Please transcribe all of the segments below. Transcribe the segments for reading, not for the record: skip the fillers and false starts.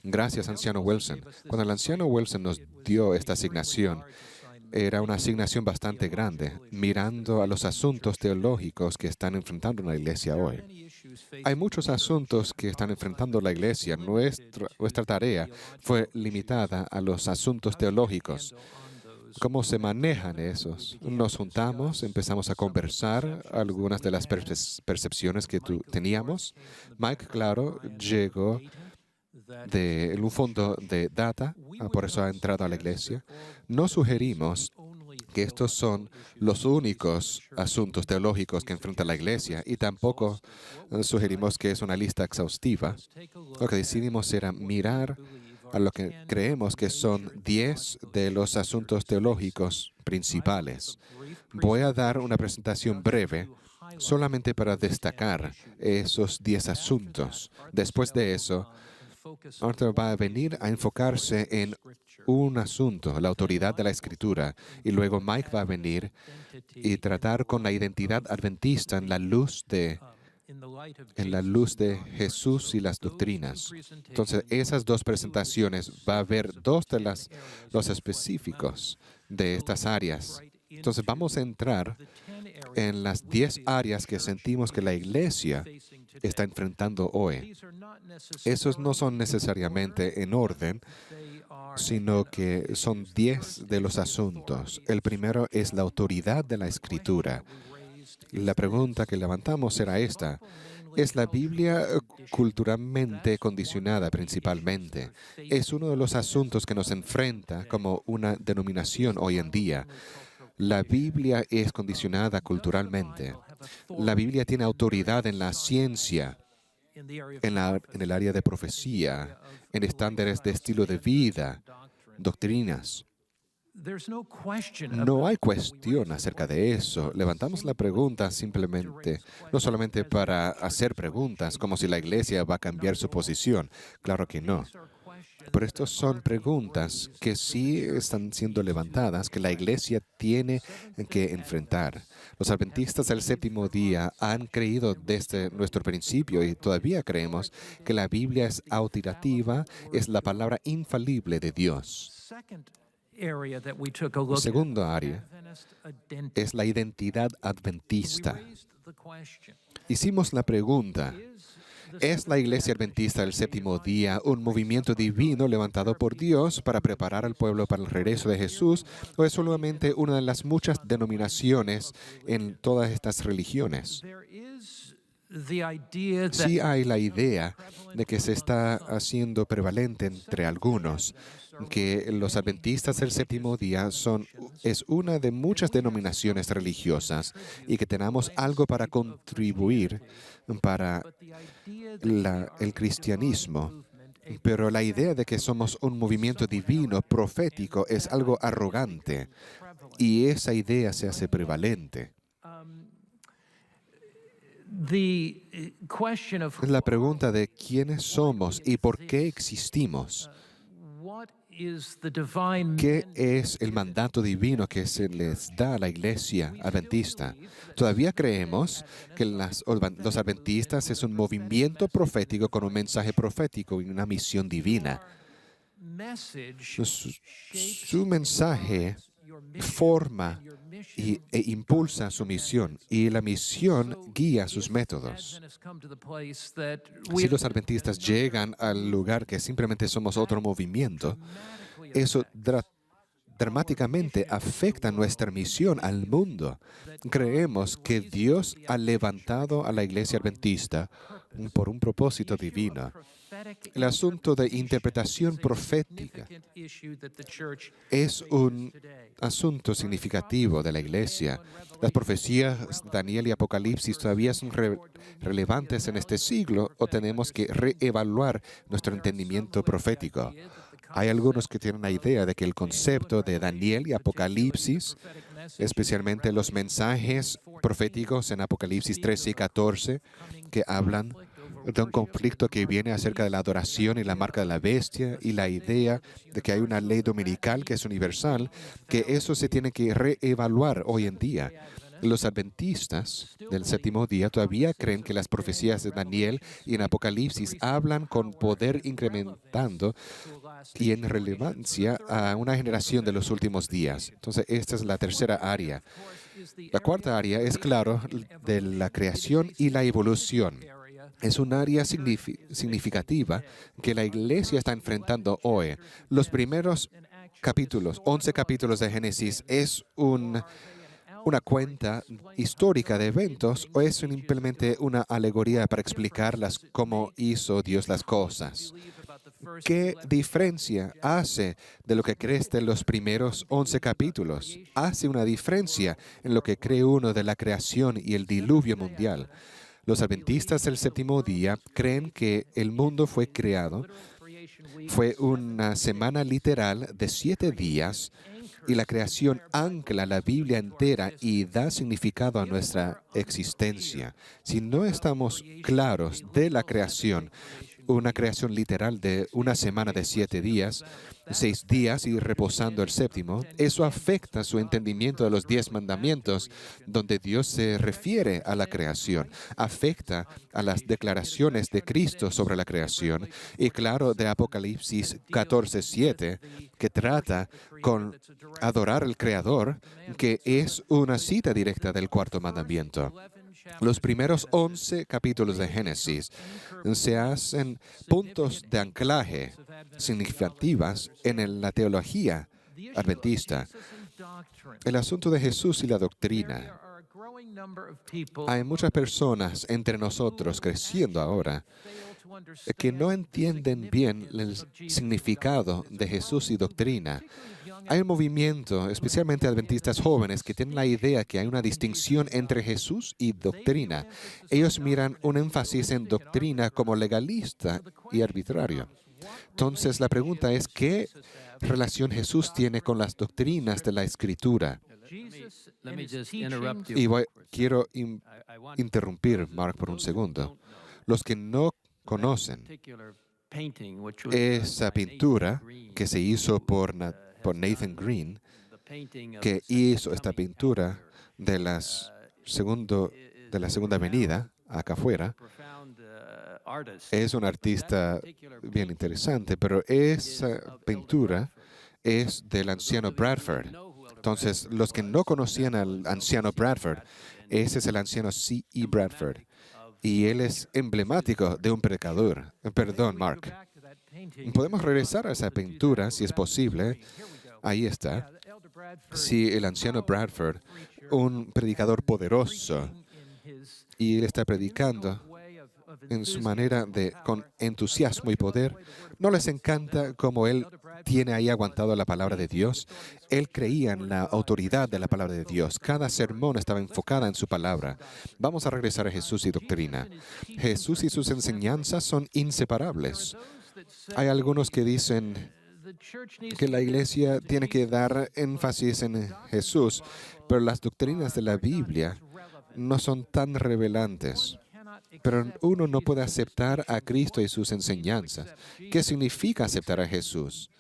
Gracias, anciano Wilson. Cuando el anciano Wilson nos dio esta asignación, era una asignación bastante grande, mirando a los asuntos teológicos que están enfrentando la iglesia hoy. Hay muchos asuntos que están enfrentando la iglesia. Nuestra tarea fue limitada a los asuntos teológicos. ¿Cómo se manejan esos? Nos juntamos, empezamos a conversar algunas de las percepciones que teníamos. Mike, claro, llegó de un fondo de data, por eso ha entrado a la iglesia. No sugerimos que estos son los únicos asuntos teológicos que enfrenta la iglesia y tampoco sugerimos que es una lista exhaustiva. Lo que decidimos era mirar a lo que creemos que son 10 de los asuntos teológicos principales. Voy a dar una presentación breve solamente para destacar esos 10 asuntos. Después de eso, Arthur va a venir a enfocarse en un asunto, la autoridad de la Escritura, y luego Mike va a venir y tratar con la identidad adventista en la luz de Jesús y las doctrinas. Entonces, esas dos presentaciones va a haber dos de los específicos de estas áreas. Entonces, vamos a entrar en las 10 áreas que sentimos que la iglesia está enfrentando hoy. Esos no son necesariamente en orden, sino que son 10 de los asuntos. El primero es la autoridad de la Escritura. La pregunta que levantamos será esta. ¿Es la Biblia culturalmente condicionada principalmente? Es uno de los asuntos que nos enfrenta como una denominación hoy en día. La Biblia es condicionada culturalmente. La Biblia tiene autoridad en la ciencia, en el área de profecía, en estándares de estilo de vida, doctrinas. No hay cuestión acerca de eso. Levantamos la pregunta simplemente, no solamente para hacer preguntas, como si la iglesia va a cambiar su posición. Claro que no. Pero estas son preguntas que sí están siendo levantadas, que la iglesia tiene que enfrentar. Los adventistas del séptimo día han creído desde nuestro principio y todavía creemos que la Biblia es autoritativa, es la palabra infalible de Dios. El segundo área es la identidad adventista. Hicimos la pregunta, ¿es la Iglesia Adventista del Séptimo Día un movimiento divino levantado por Dios para preparar al pueblo para el regreso de Jesús o es solamente una de las muchas denominaciones en todas estas religiones? Sí hay la idea de que se está haciendo prevalente entre algunos que los adventistas del séptimo día es una de muchas denominaciones religiosas y que tenemos algo para contribuir para el cristianismo. Pero la idea de que somos un movimiento divino, profético, es algo arrogante y esa idea se hace prevalente. La pregunta de quiénes somos y por qué existimos. ¿Qué es el mandato divino que se les da a la iglesia adventista? Todavía creemos que los adventistas es un movimiento profético con un mensaje profético y una misión divina. Su mensaje forma e impulsa su misión y la misión guía sus métodos. Si los adventistas llegan al lugar que simplemente somos otro movimiento, eso dramáticamente afecta nuestra misión al mundo. Creemos que Dios ha levantado a la iglesia adventista por un propósito divino. El asunto de interpretación profética es un asunto significativo de la iglesia. Las profecías de Daniel y Apocalipsis todavía son relevantes en este siglo o tenemos que reevaluar nuestro entendimiento profético. Hay algunos que tienen la idea de que el concepto de Daniel y Apocalipsis, especialmente los mensajes proféticos en Apocalipsis 13 y 14, que hablan de un conflicto que viene acerca de la adoración y la marca de la bestia y la idea de que hay una ley dominical que es universal, que eso se tiene que reevaluar hoy en día. Los adventistas del séptimo día todavía creen que las profecías de Daniel y en Apocalipsis hablan con poder incrementando y en relevancia a una generación de los últimos días. Entonces, esta es la tercera área. La cuarta área es, claro, de la creación y la evolución. Es un área significativa que la Iglesia está enfrentando hoy. Los primeros capítulos, 11 capítulos de Génesis, es una cuenta histórica de eventos o es simplemente una alegoría para explicar cómo hizo Dios las cosas. ¿Qué diferencia hace de lo que crees de los primeros 11 capítulos? Hace una diferencia en lo que cree uno de la creación y el diluvio mundial. Los adventistas del séptimo día creen que el mundo fue creado, fue una semana literal de 7 días y la creación ancla la Biblia entera y da significado a nuestra existencia. Si no estamos claros de la creación, una creación literal de una semana de 7 días, 6 días y reposando el séptimo, eso afecta su entendimiento de los 10 mandamientos, donde Dios se refiere a la creación, afecta a las declaraciones de Cristo sobre la creación y claro de Apocalipsis 14:7, que trata con adorar al Creador, que es una cita directa del cuarto mandamiento. Los primeros 11 capítulos de Génesis se hacen puntos de anclaje significativas en la teología adventista. El asunto de Jesús y la doctrina. Hay muchas personas entre nosotros creciendo ahora que no entienden bien el significado de Jesús y doctrina. Hay un movimiento, especialmente adventistas jóvenes, que tienen la idea que hay una distinción entre Jesús y doctrina. Ellos miran un énfasis en doctrina como legalista y arbitrario. Entonces, la pregunta es, ¿qué relación Jesús tiene con las doctrinas de la Escritura? Y quiero interrumpir, Mark, por un segundo. Los que no conocen esa pintura que se hizo por Nathan Green, que hizo esta pintura de la Segunda Avenida, acá afuera, es un artista bien interesante, pero esa pintura es del anciano Bradford. Entonces, los que no conocían al anciano Bradford, ese es el anciano C.E. Bradford. Y él es emblemático de un predicador. Perdón, Mark. Podemos regresar a esa pintura, si es posible. Ahí está. Sí, el anciano Bradford, un predicador poderoso, y él está predicando en su manera con entusiasmo y poder. ¿No les encanta cómo él tiene ahí aguantado la palabra de Dios? Él creía en la autoridad de la palabra de Dios. Cada sermón estaba enfocada en su palabra. Vamos a regresar a Jesús y doctrina. Jesús y sus enseñanzas son inseparables. Hay algunos que dicen que la iglesia tiene que dar énfasis en Jesús, pero las doctrinas de la Biblia no son tan revelantes. Pero uno no puede aceptar a Cristo y sus enseñanzas. ¿Qué significa aceptar a Jesús?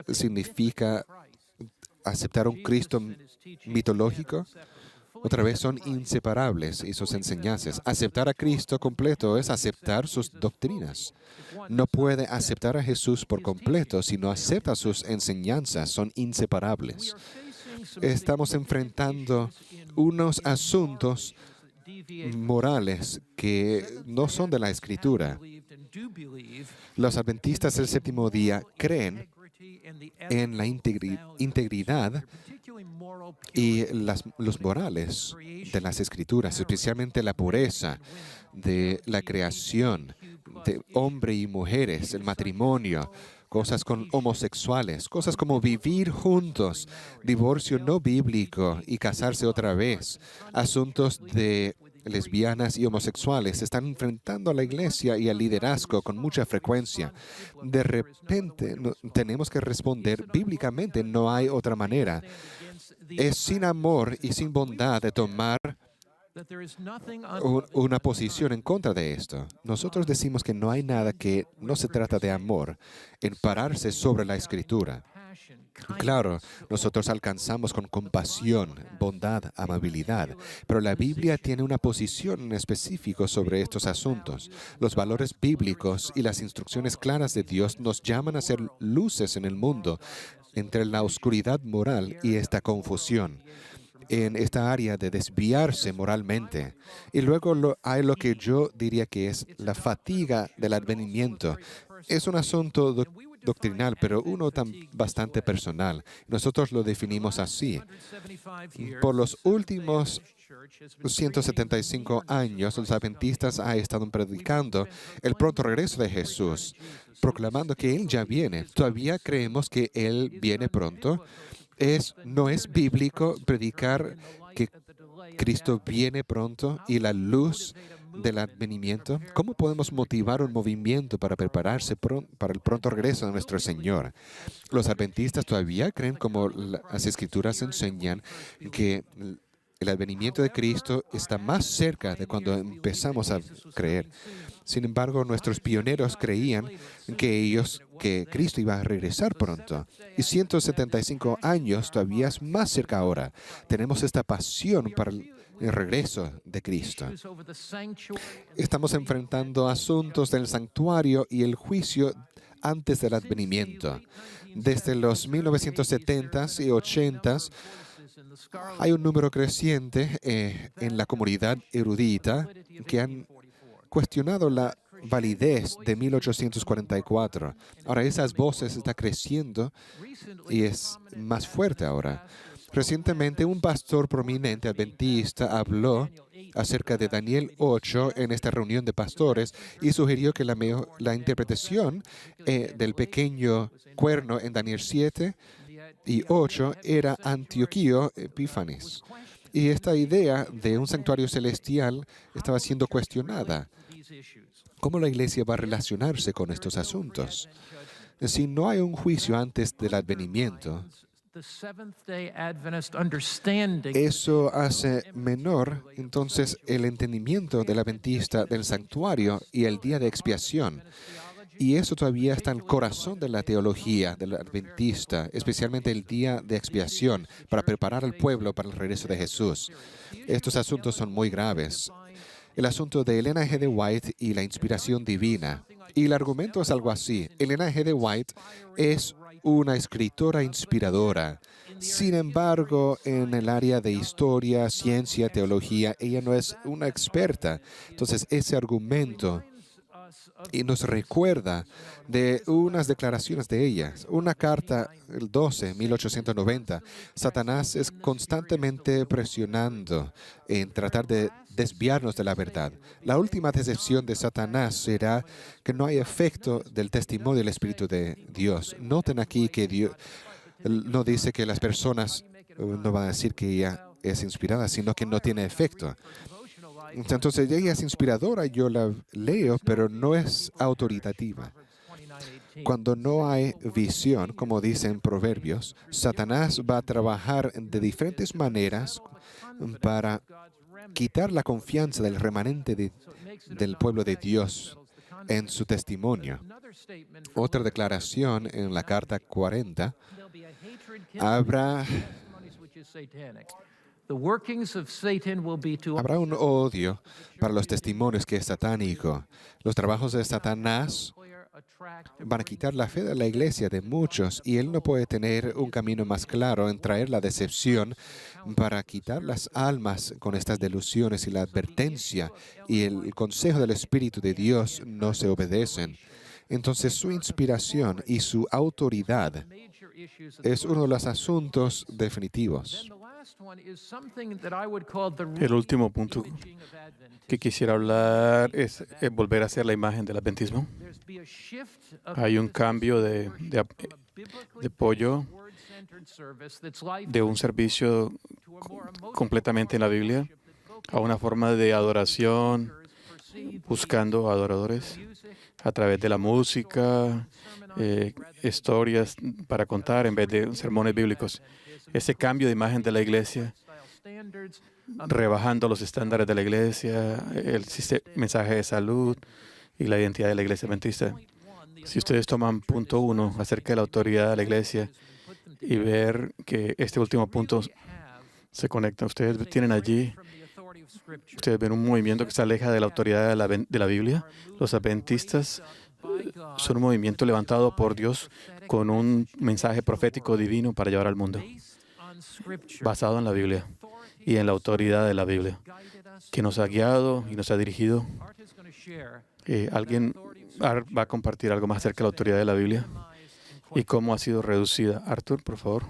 ¿Significa aceptar un Cristo mitológico? Otra vez, son inseparables y sus enseñanzas. Aceptar a Cristo completo es aceptar sus doctrinas. No puede aceptar a Jesús por completo si no acepta sus enseñanzas. Son inseparables. Estamos enfrentando unos asuntos morales que no son de la Escritura. Los adventistas del séptimo día creen en la integridad y los morales de las Escrituras, especialmente la pureza de la creación, de hombres y mujeres, el matrimonio, cosas con homosexuales, cosas como vivir juntos, divorcio no bíblico y casarse otra vez, asuntos de lesbianas y homosexuales se están enfrentando a la iglesia y al liderazgo con mucha frecuencia. De repente tenemos que responder bíblicamente, no hay otra manera. Es sin amor y sin bondad de tomar una posición en contra de esto. Nosotros decimos que no hay nada que no se trata de amor en pararse sobre la Escritura. Claro, nosotros alcanzamos con compasión, bondad, amabilidad, pero la Biblia tiene una posición en específico sobre estos asuntos. Los valores bíblicos y las instrucciones claras de Dios nos llaman a ser luces en el mundo entre la oscuridad moral y esta confusión en esta área de desviarse moralmente. Y luego hay lo que yo diría que es la fatiga del advenimiento. Es un asunto doctrinal, pero uno bastante personal. Nosotros lo definimos así. Por los últimos 175 años, los adventistas han estado predicando el pronto regreso de Jesús, proclamando que Él ya viene. ¿Todavía creemos que Él viene pronto? No es bíblico predicar que Cristo viene pronto y la luz del advenimiento. ¿Cómo podemos motivar un movimiento para prepararse para el pronto regreso de nuestro Señor? Los adventistas todavía creen, como las Escrituras enseñan, que el advenimiento de Cristo está más cerca de cuando empezamos a creer. Sin embargo, nuestros pioneros creían que Cristo iba a regresar pronto. Y 175 años todavía es más cerca ahora. Tenemos esta pasión para el regreso de Cristo. Estamos enfrentando asuntos del santuario y el juicio antes del advenimiento. Desde los 1970s y 80s, hay un número creciente en la comunidad erudita que han cuestionado la validez de 1844. Ahora esas voces están creciendo y es más fuerte ahora. Recientemente un pastor prominente adventista habló acerca de Daniel 8 en esta reunión de pastores y sugirió que la interpretación del pequeño cuerno en Daniel 7 y 8 era Antioquío Epífanes. Y esta idea de un santuario celestial estaba siendo cuestionada. ¿Cómo la iglesia va a relacionarse con estos asuntos? Si no hay un juicio antes del advenimiento, eso hace menor entonces el entendimiento del adventista del santuario y el día de expiación. Y eso todavía está en el corazón de la teología del adventista, especialmente el día de expiación, para preparar al pueblo para el regreso de Jesús. Estos asuntos son muy graves. El asunto de Elena G. de White y la inspiración divina. Y el argumento es algo así. Elena G. de White es una escritora inspiradora. Sin embargo, en el área de historia, ciencia, teología, ella no es una experta. Entonces, ese argumento y nos recuerda de unas declaraciones de ella. Una carta, el 12, 1890. Satanás es constantemente presionando en tratar de desviarnos de la verdad. La última decepción de Satanás será que no hay efecto del testimonio del Espíritu de Dios. Noten aquí que Dios no dice que las personas no van a decir que ella es inspirada, sino que no tiene efecto. Entonces ella es inspiradora, yo la leo, pero no es autoritativa. Cuando no hay visión, como dicen Proverbios, Satanás va a trabajar de diferentes maneras para quitar la confianza del remanente del pueblo de Dios en su testimonio. Otra declaración en la carta 40, habrá un odio para los testimonios que es satánico. Los trabajos de Satanás van a quitar la fe de la iglesia de muchos y él no puede tener un camino más claro en traer la decepción para quitar las almas con estas delusiones y la advertencia y el consejo del Espíritu de Dios no se obedecen. Entonces su inspiración y su autoridad es uno de los asuntos definitivos. El último punto que quisiera hablar es volver a hacer la imagen del adventismo. Hay un cambio de apoyo de un servicio completamente en la Biblia a una forma de adoración, buscando adoradores a través de la música, historias para contar en vez de sermones bíblicos. Ese cambio de imagen de la iglesia, rebajando los estándares de la iglesia, el mensaje de salud y la identidad de la iglesia adventista. Si ustedes toman punto 1 acerca de la autoridad de la iglesia y ver que este último punto se conecta. Ustedes tienen allí, ustedes ven un movimiento que se aleja de la autoridad de la Biblia. Los adventistas son un movimiento levantado por Dios con un mensaje profético divino para llevar al mundo, basado en la Biblia y en la autoridad de la Biblia, que nos ha guiado y nos ha dirigido. ¿Alguien va a compartir algo más acerca de la autoridad de la Biblia y cómo ha sido reducida? Arthur, por favor.